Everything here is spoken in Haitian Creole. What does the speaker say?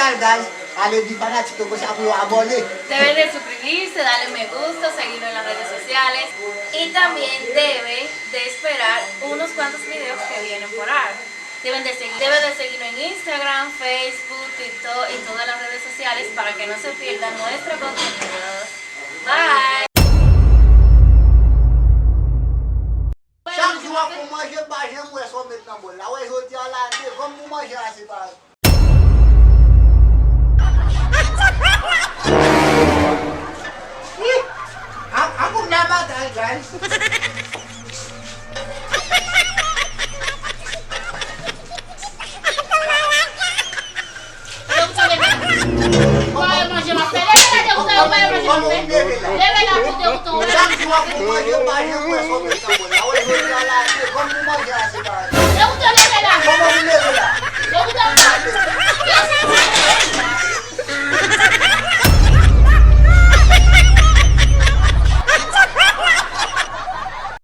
tal, guys? Allez, di fanático, pues a abonné. Deben de suscribirse, darle me gusta, seguirnos en las redes sociales y también debe de esperar unos cuantos videos que vienen por ahí. Deben de seguirnos en Instagram, Facebook, TikTok y todas las redes sociales para que no se pierdan nuestro contenido. Bye! Chaque jour pour manger, bah j'aime moi ça maintenant bon. Là ouais, je dis à la comme pour manger c'est pas. Aku nama guys. Vai manger ma pelle, vai manger ma pelle. Leva lá pro teu tom. Chaque jour pour manger, bah j'aime moi ça maintenant bon. Là ouais, je dis à la comme pour manger c'est pas.